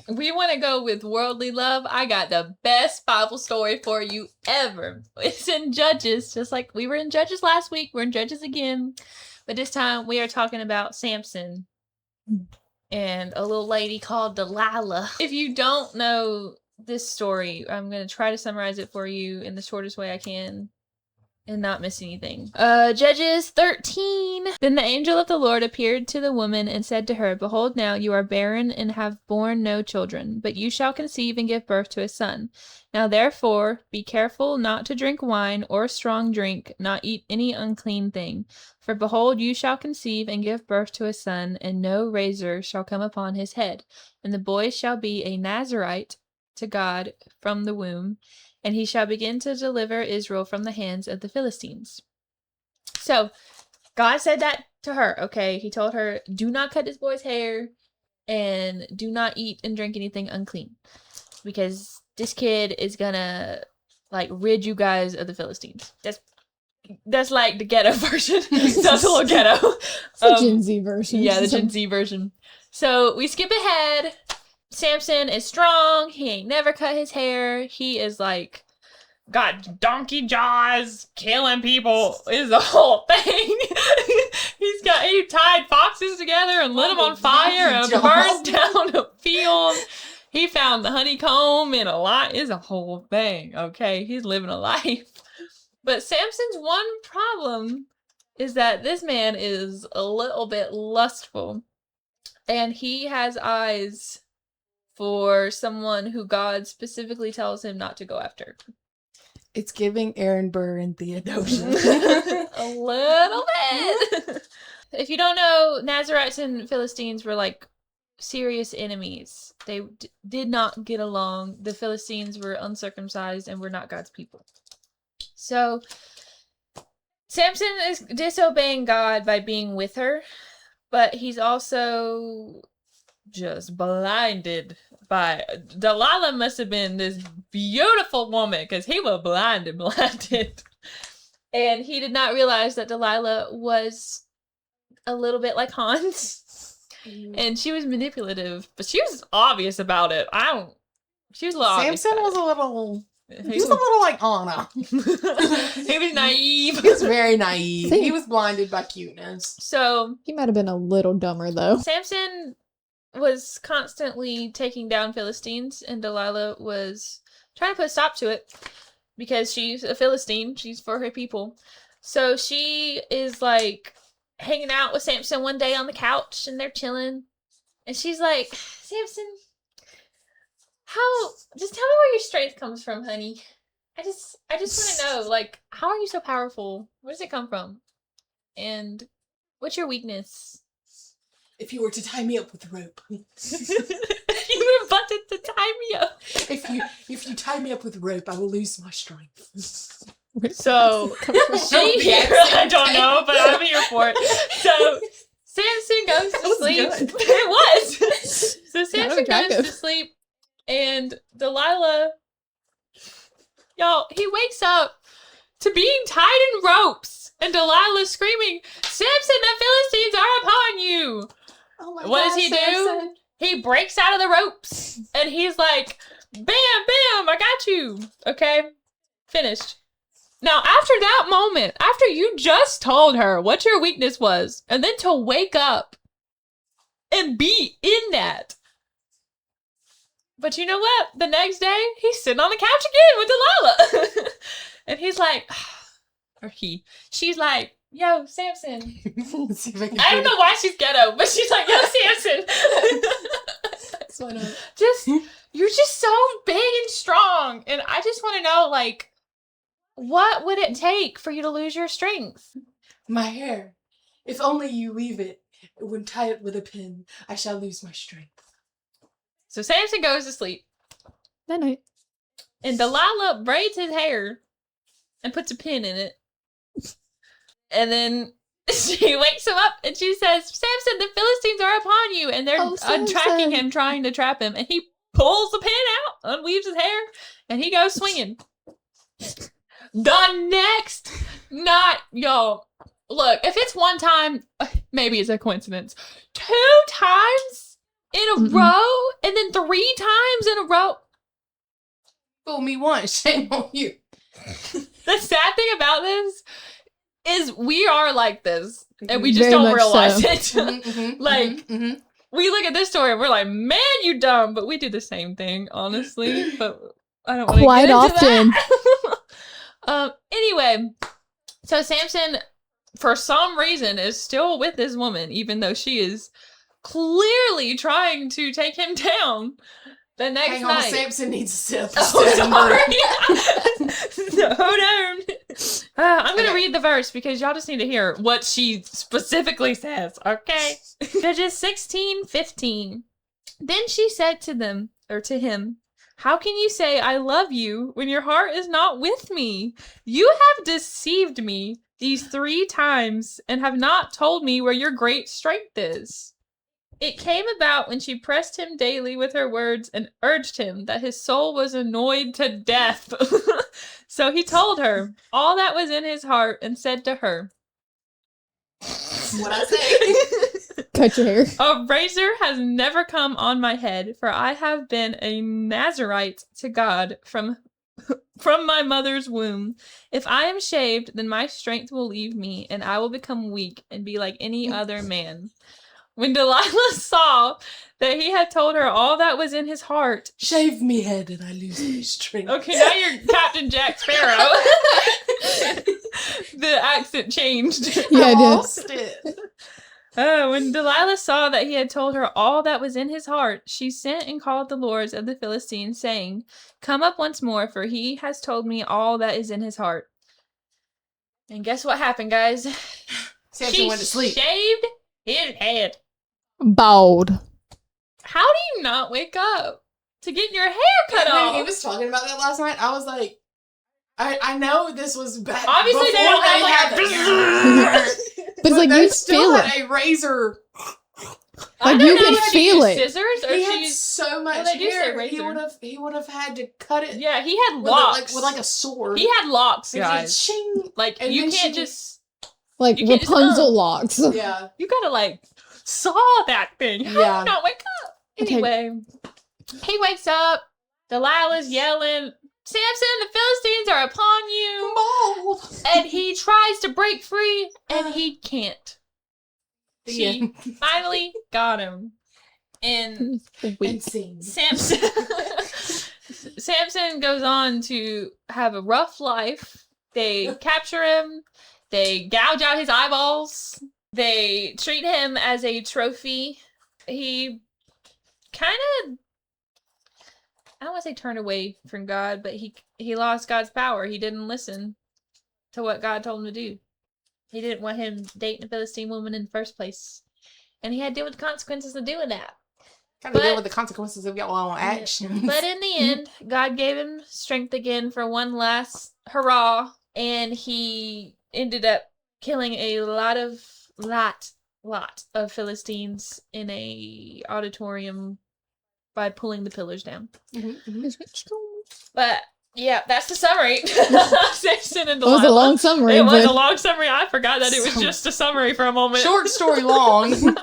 We want to go with worldly love. I got the best Bible story for you ever. It's in Judges, just like we were in Judges last week. We're in Judges again. But this time we are talking about Samson and a little lady called Delilah. If you don't know this story, I'm going to try to summarize it for you in the shortest way I can and not miss anything. Judges 13. Then the angel of the Lord appeared to the woman and said to her, Behold, now you are barren and have borne no children, but you shall conceive and give birth to a son. Now therefore be careful not to drink wine or strong drink, not eat any unclean thing. For behold, you shall conceive and give birth to a son, and no razor shall come upon his head. And the boy shall be a Nazarite to God from the womb, and he shall begin to deliver Israel from the hands of the Philistines. So, God said that to her, okay? He told her, do not cut this boy's hair, and do not eat and drink anything unclean. Because this kid is gonna, rid you guys of the Philistines. That's like the ghetto version. That's a little ghetto. It's the Gen Z version. Yeah, the Gen Z version. So, we skip ahead. Samson is strong. He ain't never cut his hair. He is got donkey jaws, killing people is the whole thing. He tied foxes together and lit them on fire and burned down a field. He found the honeycomb in a lot. Is a whole thing. Okay, he's living a life. But Samson's one problem is that this man is a little bit lustful, and he has eyes for someone who God specifically tells him not to go after. It's giving Aaron Burr and Theodosia. A little bit. If you don't know, Nazarites and Philistines were serious enemies. They did not get along. The Philistines were uncircumcised and were not God's people. So, Samson is disobeying God by being with her, but he's also just blinded by Delilah. Must have been this beautiful woman because he was blinded. And he did not realize that Delilah was a little bit like Hans. And she was manipulative, but she was obvious about it. She was a little obvious. Samson was a little... He was a little like Anna. He was naive. He was very naive. He was blinded by cuteness. So... He might have been a little dumber, though. Samson was constantly taking down Philistines, and Delilah was trying to put a stop to it because she's a Philistine. She's for her people. So she is hanging out with Samson one day on the couch, and they're chilling. And she's like, Samson, just tell me where your strength comes from, honey. I just want to know, how are you so powerful? Where does it come from? And what's your weakness? If you were to tie me up with rope. You were butted to tie me up. If you tie me up with rope, I will lose my strength. So I don't know, but I'm here for it. So Samson goes to sleep. Good. It was. So Samson goes to sleep, and Delilah, y'all, he wakes up to being tied in ropes, and Delilah screaming, Samson, the Philistines are upon you. Oh my What God, does he Samson. do? He breaks out of the ropes, and he's like, bam, bam, I got you. Okay, finished. Now, after that moment, after you just told her what your weakness was, and then to wake up and be in that. But you know what? The next day, he's sitting on the couch again with Delilah. And he's like, she's like, yo, Samson. I don't know why she's ghetto, but she's like, yo, Samson. You're just so big and strong. And I just want to know, what would it take for you to lose your strength? My hair. If only you leave it, when tie it with a pin, I shall lose my strength. So Samson goes to sleep. That night. And Delilah braids his hair and puts a pin in it. And then she wakes him up and she says, Samson, the Philistines are upon you. And they're tracking him, trying to trap him. And he pulls the pin out, unweaves his hair, and he goes swinging. The next night, y'all, look, if it's one time, maybe it's a coincidence. 2 times, in a row, and then 3 times in a row. Fool me once, shame on you. The sad thing about this is we are like this, and we just Very don't much realize so. it. Like, we look at this story and we're like, man, you dumb. But we do the same thing, honestly. But I don't want to Quite get into often. that. Anyway, so Samson, for some reason, is still with this woman, even though she is clearly trying to take him down. The next Hang night. on, Samson needs a sip. Oh, sorry. Hold on. I'm going to read the verse because y'all just need to hear what she specifically says, okay? Judges 16:15. Then she said to them, or to him, "How can you say I love you when your heart is not with me? You have deceived me these 3 times and have not told me where your great strength is." It came about when she pressed him daily with her words and urged him that his soul was annoyed to death. So he told her all that was in his heart and said to her, What I say? Cut your hair. "A razor has never come on my head, for I have been a Nazarite to God from my mother's womb. If I am shaved, then my strength will leave me, and I will become weak and be like any other man." When Delilah saw that he had told her all that was in his heart, Shave me head and I lose my strength. okay, now you're Captain Jack Sparrow. The accent changed. Yeah, I it lost is. it. When Delilah saw that he had told her all that was in his heart, she sent and called the lords of the Philistines, saying, "Come up once more, for he has told me all that is in his heart." And guess what happened, guys? Samson She went to sleep. shaved his head. Bald. How do you not wake up to get your hair cut And off? when he was talking about that last night, I was like, I know this was back Obviously, they before don't have, like, had a- the- But it's like they you still feel it. had a razor. I Like, don't you know can if she feel used it. Scissors or He had she's so much they do say hair. razor. He would have had to cut it. Yeah, he had with locks. like a sword. He had locks, And he'd guys. shing. Like, and you then can't she- just... Like You can't just, Rapunzel locks. Yeah. You gotta, like, saw that thing. How Yeah. do you not wake up? Okay. Anyway, he wakes up. Delilah's yelling, "Samson, the Philistines are upon you." Bald. And he tries to break free, and he can't. The She end. finally got him. And And scenes. Samson Samson goes on to have a rough life. They capture him. They gouge out his eyeballs. They treat him as a trophy. He kind of, I don't want to say turned away from God, but he lost God's power. He didn't listen to what God told him to do. He didn't want him dating a Philistine woman in the first place. And he had to deal with the consequences of doing that. Kind of But- deal with the consequences of your own actions. But in the end, God gave him strength again for one last hurrah, and he ended up killing a lot of Philistines in a auditorium by pulling the pillars down. But yeah, that's the summary. Samson and It was a Delilah. long summary, It was but a long summary. I forgot that it was just a summary for a moment. Short story long.